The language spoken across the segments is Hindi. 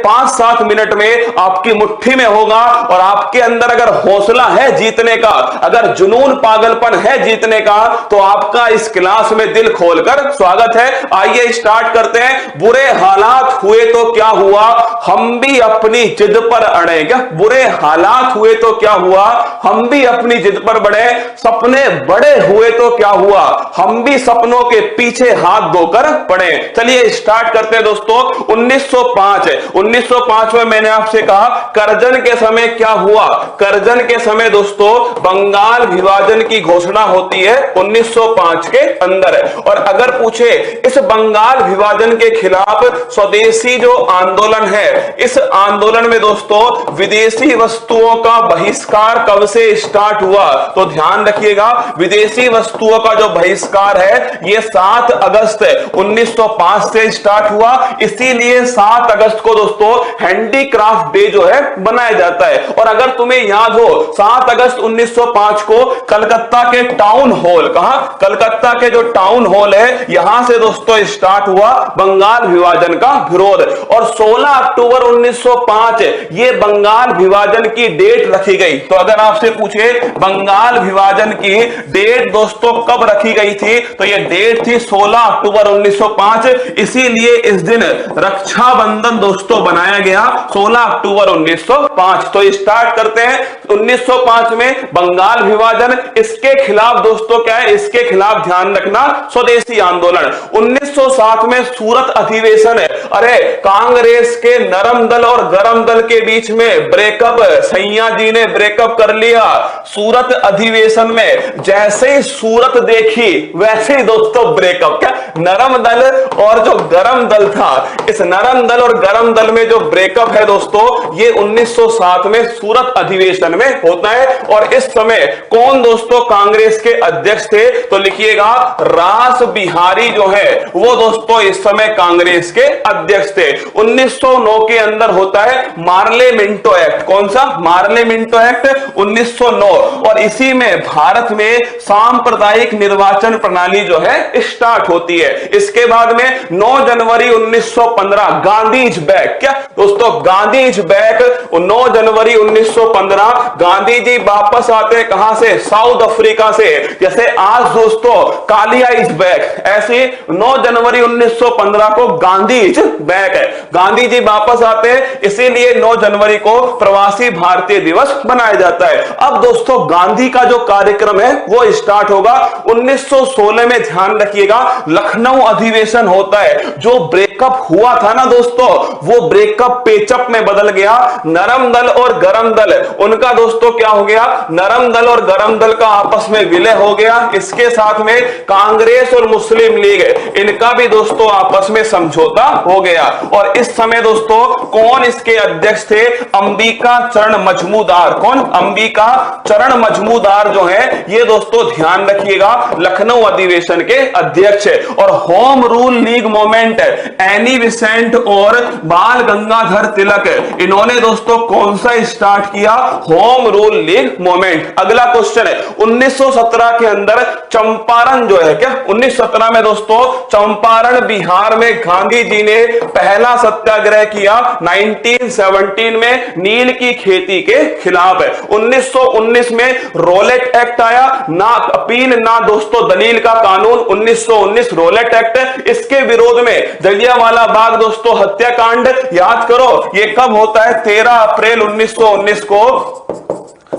5-7 मिनट में आपकी मुट्ठी में होगा। और आपके अंदर अगर हौसला है जीतने का, अगर जुनून पागलपन है जीतने का, तो आपका इस क्लास में दिल खोलकर स्वागत है। आइए स्टार्ट करते हैं। बुरे हालात हुए तो क्या हुआ, हम भी अपनी जिद पर अड़े। क्या बुरे हालात हुए तो क्या हुआ, हम भी अपनी जिद पर बढ़े। सपने बड़े हुए तो क्या हुआ, हम भी सपनों के पीछे हाथ धोकर पड़े। चलिए स्टार्ट करते हैं दोस्तों। 1905 में मैंने आपसे कहा करजन के समय क्या हुआ। करजन के समय दोस्तों बंगाल विभाजन की घोषणा होती है 1905 के अंदर। और अगर पूछे इस बंगाल विभाजन के खिलाफ स्वदेशी जो आंदोलन है, इस आंदोलन में दोस्तों विदेशी वस्तुओं का बहिष्कार कब से स्टार्ट हुआ, तो ध्यान रखिएगा विदेशी वस्तुओं का जो बहिष्कार है यह 7 अगस्त 1905 से स्टार्ट हुआ। इसीलिए 7 अगस्त को दोस्तों हैंडीक्राफ्ट डे जो है बनाया जाता है। और अगर तुम्हें याद हो 7 अगस्त 1905 को कलकत्ता के टाउन हॉल, कहां, कलकत्ता के जो टाउन हॉल है यहां से दोस्तों स्टार्ट हुआ बंगाल विभाजन का विरोध। और 16 अक्टूबर 1905 ये बंगाल विभाजन की डेट रखी गई। तो अगर आपसे पूछे बंगाल विभाजन की डेट दोस्तों कब रखी गई थी, तो ये डेट थी 16 अक्टूबर 1905। इसीलिए इस दिन रक्षाबंधन दोस्तों बनाया गया 16 अक्टूबर 1905। तो स्टार्ट करते हैं। 1905 में बंगाल विभाजन, इसके खिलाफ दोस्तों क्या है, इसके खिलाफ ध्यान रखना स्वदेशी आंदोलन। 1907 में सूरत अधिवेशन है। अरे कांग्रेस के नरम दल और गरम दल के बीच में ब्रेकअप, सैया जी ने ब्रेकअप कर लिया सूरत अधिवेशन में। जैसे ही सूरत देखी वैसे ही दोस्तों ब्रेकअप। क्या नरम दल और जो गरम दल था, इस नरम दल और गरम दल में जो ब्रेकअप है दोस्तों ये 1907 में सूरत अधिवेशन में होता है। और इस समय कौन दोस्तों कांग्रेस के अध्यक्ष थे, तो लिखिएगा रास बिहारी जो है वो दोस्तों इस समय कांग्रेस के अध्यक्ष थे। 1909 के अंदर होता है मार्ले मिंटो एक्ट। कौन सा, मार्ले मिंटो एक्ट 1909। और इसी में भारत में सांप्रदायिक निर्वाचन प्रणाली जो है स्टार्ट होती है। इसके बाद में 9 जनवरी 1915 गांधीज बैक। क्या दोस्तों, गांधीज बैक 9 जनवरी 1915 गांधी जी वापस आते हैं कहां से, साउथ अफ्रीका से। जैसे आज दोस्तों कालिया इज बैक, ऐसे 9 जनवरी 1915 को गांधीज बैक है, गांधी जी वापस आते हैं। इसीलिए 9 जनवरी को प्रवासी भारतीय दिवस मनाया जाता है। अब दोस्तों गांधी का जो कार्यक्रम है वो स्टार्ट होगा 1916 में। ध्यान रखिएगा लखनऊ अधिवेशन होता है। जो ब्रेकअप हुआ था ना दोस्तों, वो ब्रेकअप पेचअप में बदल गया। नरम दल और गरम दल, उनका दोस्तों क्या हो गया, नरम दल और गरम दल का आपस में विलय हो गया। इसके साथ में कांग्रेस और मुस्लिम लीग, इनका भी दोस्तों आपस में समझौता हो गया। और इस समय दोस्तों कौन इसके अध्यक्ष थे, अंबिका चरण मजमूदार। कौन, अंबिका चरण मजमूदार जो है ये दोस्तों ध्यान रखिएगा लखनऊ अधिवेशन के अध्यक्ष है। और home rule league movement Annie Besant और बाल गंगाधर तिलक, इन्होंने दोस्तों कौन सा स्टार्ट किया, होम रूल लीग मूवमेंट। अगला क्वेश्चन है 1917 के अंदर चंपारण जो है, क्या 1917 में दोस्तों चंपारण बिहार में गांधी जी ने पहला सत्याग्रह किया 1917 में नील की खेती के खिलाफ है। 1919 में रोलेट एक्ट आया, ना अपील ना दोस्तों दलील का कानून, 1919 रोलेट एक्ट। इसके विरोध में जलियांवाला बाग दोस्तों हत्याकांड याद करो, ये कब होता है, 13 अप्रैल 1919 को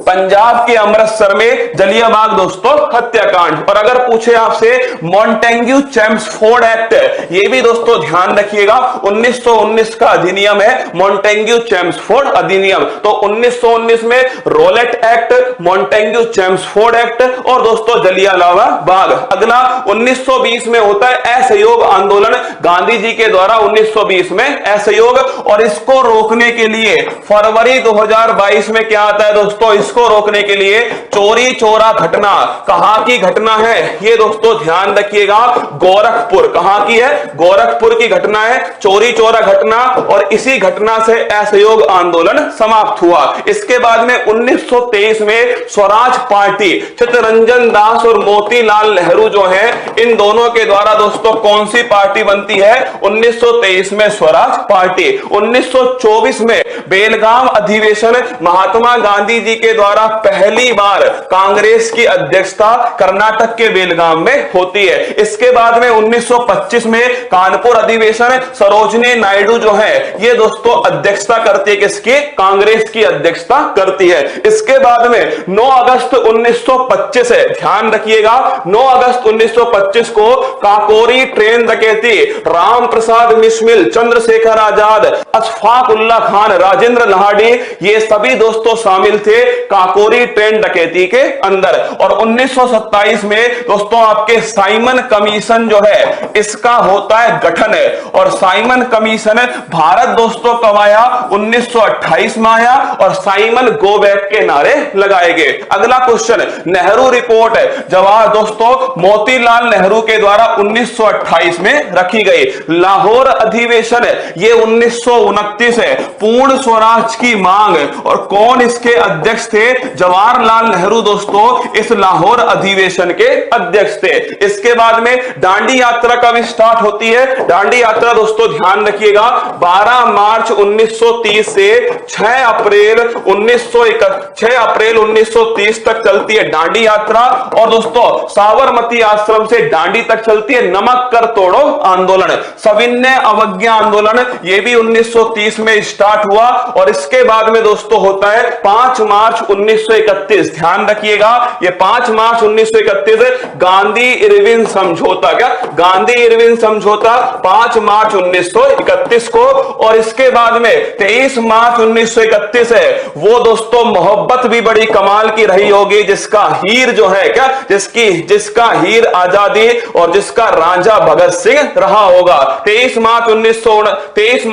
पंजाब के अमृतसर में जलियांवाला बाग दोस्तों हत्याकांड। और अगर पूछे आपसे मॉन्टेग्यू चेम्सफोर्ड एक्ट, ये भी दोस्तों ध्यान रखिएगा 1919 का अधिनियम है, मॉन्टेग्यू चेम्सफोर्ड अधिनियम। तो 1919 में Rowlatt Act, Montagu Chelmsford Act और दोस्तों जलियांवाला बाग। अगला 1920 में होता है असहयोग आंदोलन, गांधी जी के द्वारा 1920 में असहयोग। और इसको रोकने के लिए फरवरी 2022 में क्या आता है दोस्तों, इसको रोकने के लिए चोरी चोरा घटना, कहां की घटना है ये दोस्तों ध्यान रखिएगा, गोरखपुर, कहां की है, गोरखपुर की घटना है, चोरी चोरा घटना, और इसी घटना से असहयोग आंदोलन समाप्त हुआ। इसके बाद में 1923 में स्वराज पार्टी, चित्तरंजन दास और मोतीलाल नेहरू जो है, इन दोनों के द्वारा दोस्तों कौन सी पार्टी बनती है, 1923 में स्वराज पार्टी। 1924 में बेलगाम अधिवेशन, महात्मा गांधी जी के द्वारा पहली बार कांग्रेस की अध्यक्षता कर्नाटक के बेलगाम में होती है। इसके बाद में 1925 में कानपुर अधिवेशन, सरोजनी नायडू जो है ये दोस्तों अध्यक्षता करती है, किसकी, कांग्रेस की अध्यक्षता करती है। इसके बाद में 9 अगस्त 1925 है, ध्यान रखिएगा, 9 अगस्त 1925 को काकोरी ट्रेन डकैती, राम प्रसाद बिस्मिल, चंद्रशेखर आजाद, अशफाक उल्ला खान, राजेंद्र लाहड़ी, ये सभी दोस्तों शामिल थे काकोरी ट्रेन डकैती के अंदर। और 1927 में दोस्तों आपके साइमन कमीशन जो है इसका होता है गठन है, और साइमन कमीशन भारत दोस्तों कब आया, 1928 में आया, और साइमन गो बैक के नारे लगाए गए। अगला क्वेश्चन, नेहरू रिपोर्ट है, जवाब दोस्तों मोतीलाल नेहरू के द्वारा 1928 में रखी गई। लाहौर अधिवेशन ये 1929 है, पूर्ण स्वराज की मांग, और कौन इसके अध्यक्ष थे, जवाहरलाल नेहरू दोस्तों इस लाहौर अधिवेशन के अध्यक्ष थे। इसके बाद में दांडी यात्रा कब स्टार्ट होती है, दांडी यात्रा दोस्तों ध्यान रखिएगा 12 मार्च 1930 से 6 अप्रैल 1930 तक चलती है दांडी यात्रा। और दोस्तों साबरमती आश्रम से दांडी तक चलती है नमक कर तोड़ो आंदोलन, सविनय अवज्ञा आंदोलन, यह भी 1930 में स्टार्ट हुआ। और इसके बाद में दोस्तों होता है 5 मार्च 1931, ध्यान रखिएगा ये 5 मार्च 1931 गांधी इरविन समझौता, क्या गांधी इरविन समझौता 5 मार्च 1931 को। और इसके बाद में 23 मार्च 1931 है, वो दोस्तों मोहब्बत भी बड़ी कमाल की रही होगी, जिसका हीर जो है, क्या जिसका हीर आजादी और जिसका राजा भगत सिंह रहा होगा। 23 मार्च 1931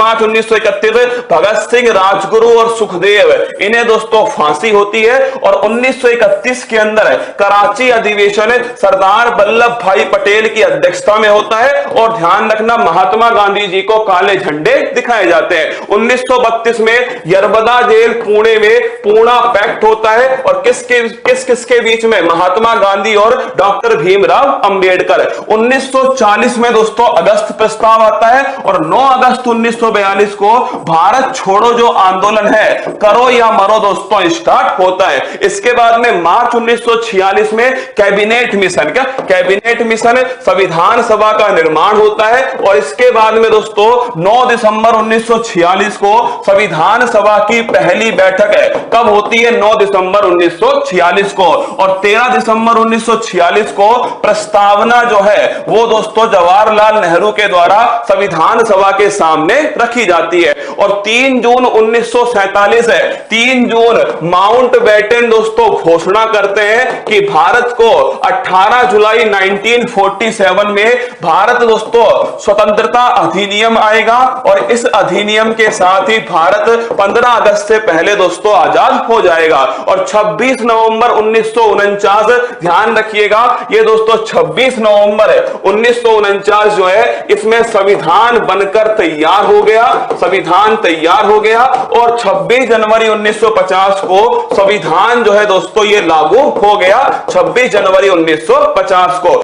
भगत सिंह, राजगुरु और सुखदेव, इन्हें दोस्तों फांसी होती है। और 1931 के अंदर कराची अधिवेशन सरदार वल्लभ भाई पटेल की अध्यक्षता में होता है, और ध्यान रखना महात्मा गांधी जी को काले झंडे दिखाए जाते हैं। 1932 में यरबदा जेल पुणे में पूर्णा पैक्ट होता है, और किसके बीच में, महात्मा गांधी और डॉक्टर भीमराव अंबेडकर। 1940 में दोस्तों अगस्त प्रस्ताव आता है, और 9 अगस्त 1942 को भारत छोड़ो जो आंदोलन है, करो या मरो दोस्तों स्टार्ट होता है। इसके बाद में मार्च 1946 में कैबिनेट मिशन, क्या कैबिनेट मिशन, संविधान सभा का निर्माण होता है। और इसके बाद में दोस्तों 9 दिसंबर 1946 को संविधान सभा की पहली बैठक है, कब होती है, 9 दिसंबर 1946 को। और 13 दिसंबर 1946 को प्रस्तावना जो है वो दोस्तों जवाहरलाल नेहरू के द्वारा संविधान सभा के सामने रखी जाती है। और 3 जून 1947 है, 3 जून माउंटबेटन दोस्तों घोषणा करते हैं कि भारत को 18 जुलाई 1947 में भारत दोस्तों स्वतंत्रता अधिनियम आएगा, और इस अधिनियम के साथ ही भारत 15 अगस्त से पहले दोस्तों आजाद हो जाएगा। और 26 नवंबर 1949, ध्यान रखिएगा ये दोस्तों 26 नवंबर 1949 जो है, इसमें संविधान बनकर तैयार हो गया, संविधान तैयार हो गया। और 26 जनवरी 1950 को संविधान जो है दोस्तों ये लागू हो गया, 26 जनवरी 1950 को।